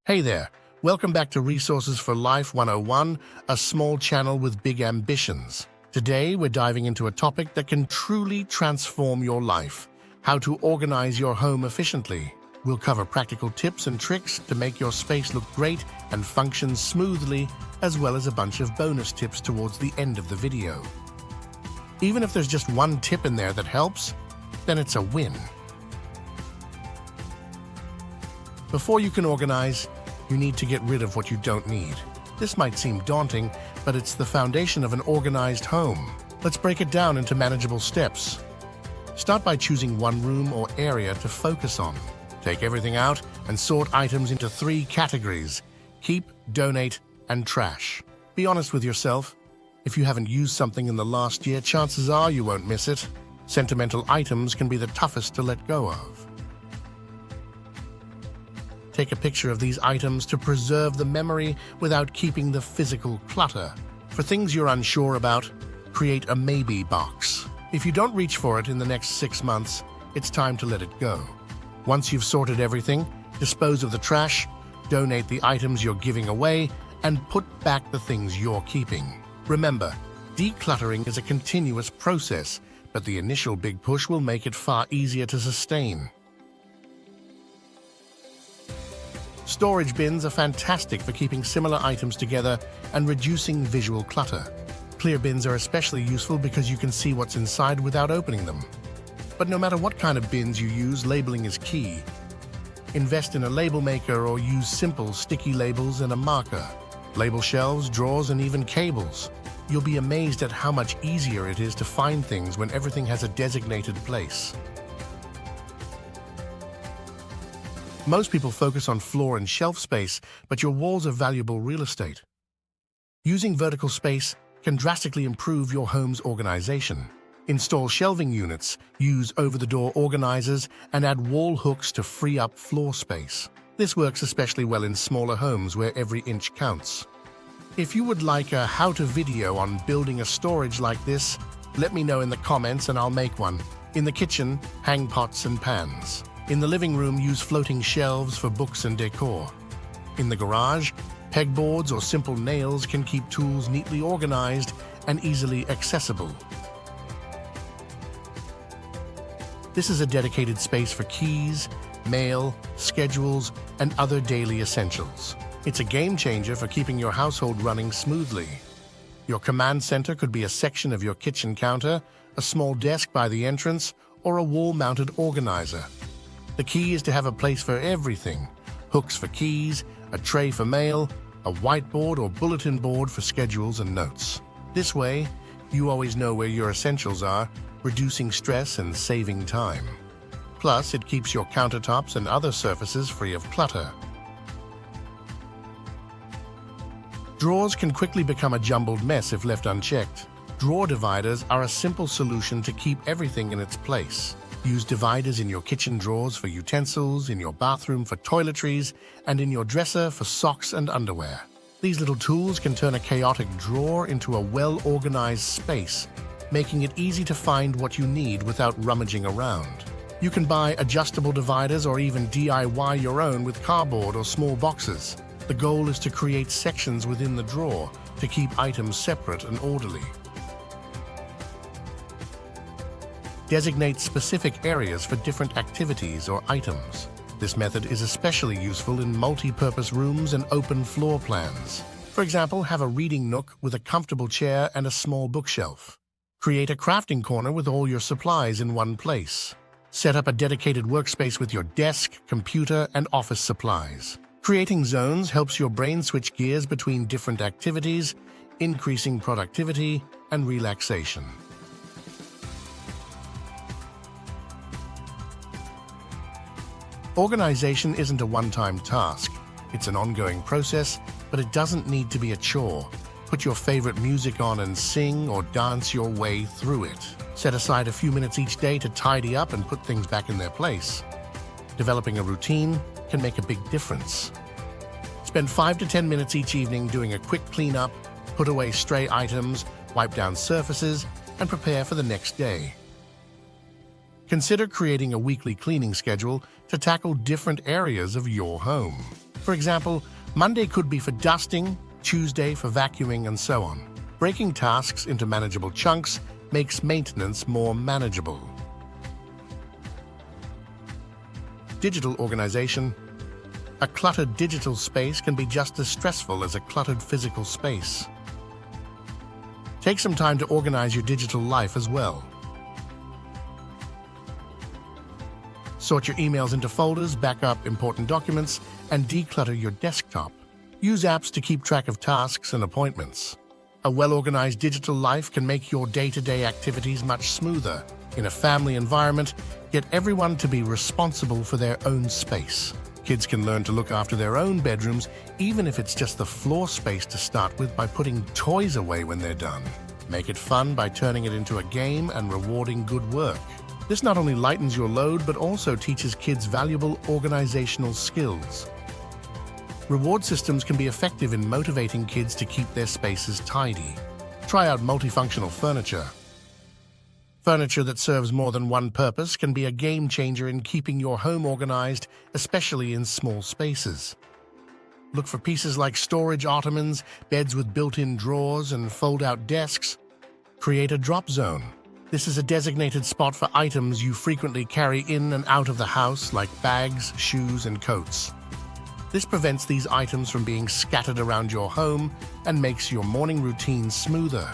Hey there, welcome back to Resources for Life 101, a small channel with big ambitions. Today, we're diving into a topic that can truly transform your life: how to organize your home efficiently. We'll cover practical tips and tricks to make your space look great and function smoothly, as well as a bunch of bonus tips towards the end of the video. Even if there's just one tip in there that helps, then it's a win. Before you can organize, you need to get rid of what you don't need. This might seem daunting, but it's the foundation of an organized home. Let's break it down into manageable steps. Start by choosing one room or area to focus on. Take everything out and sort items into 3 categories: keep, donate, and trash. Be honest with yourself. If you haven't used something in the last year, chances are you won't miss it. Sentimental items can be the toughest to let go of. Take a picture of these items to preserve the memory without keeping the physical clutter. For things you're unsure about, create a maybe box. If you don't reach for it in the next 6 months, it's time to let it go. Once you've sorted everything, dispose of the trash, donate the items you're giving away, and put back the things you're keeping. Remember, decluttering is a continuous process, but the initial big push will make it far easier to sustain. Storage bins are fantastic for keeping similar items together and reducing visual clutter. Clear bins are especially useful because you can see what's inside without opening them. But no matter what kind of bins you use, labeling is key. Invest in a label maker or use simple sticky labels and a marker. Label shelves, drawers, and even cables. You'll be amazed at how much easier it is to find things when everything has a designated place. Most people focus on floor and shelf space, but your walls are valuable real estate. Using vertical space can drastically improve your home's organization. Install shelving units, use over-the-door organizers, and add wall hooks to free up floor space. This works especially well in smaller homes where every inch counts. If you would like a how-to video on building a storage like this, let me know in the comments and I'll make one. In the kitchen, hang pots and pans. In the living room, use floating shelves for books and decor. In the garage, pegboards or simple nails can keep tools neatly organized and easily accessible. This is a dedicated space for keys, mail, schedules, and other daily essentials. It's a game changer for keeping your household running smoothly. Your command center could be a section of your kitchen counter, a small desk by the entrance, or a wall-mounted organizer. The key is to have a place for everything: hooks for keys, a tray for mail, a whiteboard or bulletin board for schedules and notes. This way, you always know where your essentials are, reducing stress and saving time. Plus, it keeps your countertops and other surfaces free of clutter. Drawers can quickly become a jumbled mess if left unchecked. Drawer dividers are a simple solution to keep everything in its place. Use dividers in your kitchen drawers for utensils, in your bathroom for toiletries, and in your dresser for socks and underwear. These little tools can turn a chaotic drawer into a well-organized space, making it easy to find what you need without rummaging around. You can buy adjustable dividers or even DIY your own with cardboard or small boxes. The goal is to create sections within the drawer to keep items separate and orderly. Designate specific areas for different activities or items. This method is especially useful in multi-purpose rooms and open floor plans. For example, have a reading nook with a comfortable chair and a small bookshelf. Create a crafting corner with all your supplies in one place. Set up a dedicated workspace with your desk, computer, and office supplies. Creating zones helps your brain switch gears between different activities, increasing productivity and relaxation. Organization isn't a one-time task. It's an ongoing process, but it doesn't need to be a chore. Put your favorite music on and sing or dance your way through it. Set aside a few minutes each day to tidy up and put things back in their place. Developing a routine can make a big difference. Spend 5 to 10 minutes each evening doing a quick cleanup, put away stray items, wipe down surfaces, and prepare for the next day. Consider creating a weekly cleaning schedule to tackle different areas of your home. For example, Monday could be for dusting, Tuesday for vacuuming, and so on. Breaking tasks into manageable chunks makes maintenance more manageable. Digital organization. A cluttered digital space can be just as stressful as a cluttered physical space. Take some time to organize your digital life as well. Sort your emails into folders, back up important documents, and declutter your desktop. Use apps to keep track of tasks and appointments. A well-organized digital life can make your day-to-day activities much smoother. In a family environment, get everyone to be responsible for their own space. Kids can learn to look after their own bedrooms, even if it's just the floor space to start with, by putting toys away when they're done. Make it fun by turning it into a game and rewarding good work. This not only lightens your load, but also teaches kids valuable organizational skills. Reward systems can be effective in motivating kids to keep their spaces tidy. Try out multifunctional furniture. Furniture that serves more than one purpose can be a game changer in keeping your home organized, especially in small spaces. Look for pieces like storage ottomans, beds with built-in drawers, and fold-out desks. Create a drop zone. This is a designated spot for items you frequently carry in and out of the house, like bags, shoes, and coats. This prevents these items from being scattered around your home and makes your morning routine smoother.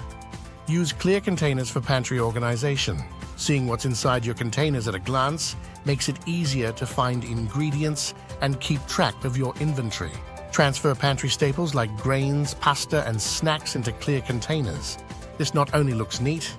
Use clear containers for pantry organization. Seeing what's inside your containers at a glance makes it easier to find ingredients and keep track of your inventory. Transfer pantry staples like grains, pasta, and snacks into clear containers. This not only looks neat,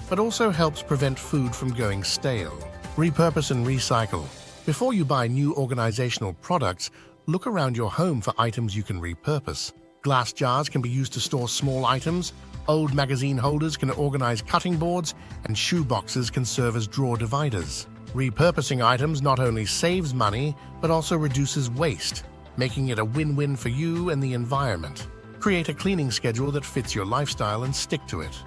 but also helps prevent food from going stale. Repurpose and recycle. Before you buy new organizational products, look around your home for items you can repurpose. Glass jars can be used to store small items, old magazine holders can organize cutting boards, and shoe boxes can serve as drawer dividers. Repurposing items not only saves money, but also reduces waste, making it a win-win for you and the environment. Create a cleaning schedule that fits your lifestyle and stick to it.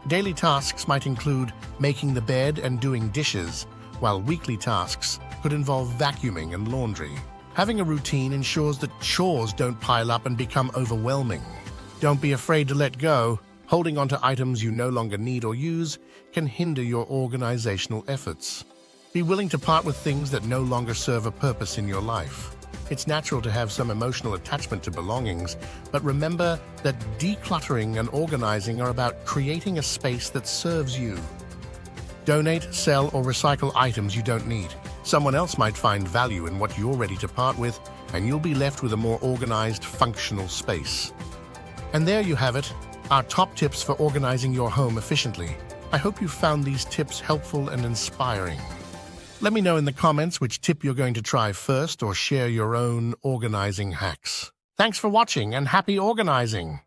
Daily tasks might include making the bed and doing dishes, while weekly tasks could involve vacuuming and laundry. Having a routine ensures that chores don't pile up and become overwhelming. Don't be afraid to let go. Holding onto items you no longer need or use can hinder your organizational efforts. Be willing to part with things that no longer serve a purpose in your life. It's natural to have some emotional attachment to belongings, but remember that decluttering and organizing are about creating a space that serves you. Donate, sell, or recycle items you don't need. Someone else might find value in what you're ready to part with, and you'll be left with a more organized, functional space. And there you have it, our top tips for organizing your home efficiently. I hope you found these tips helpful and inspiring. Let me know in the comments which tip you're going to try first, or share your own organizing hacks. Thanks for watching, and happy organizing!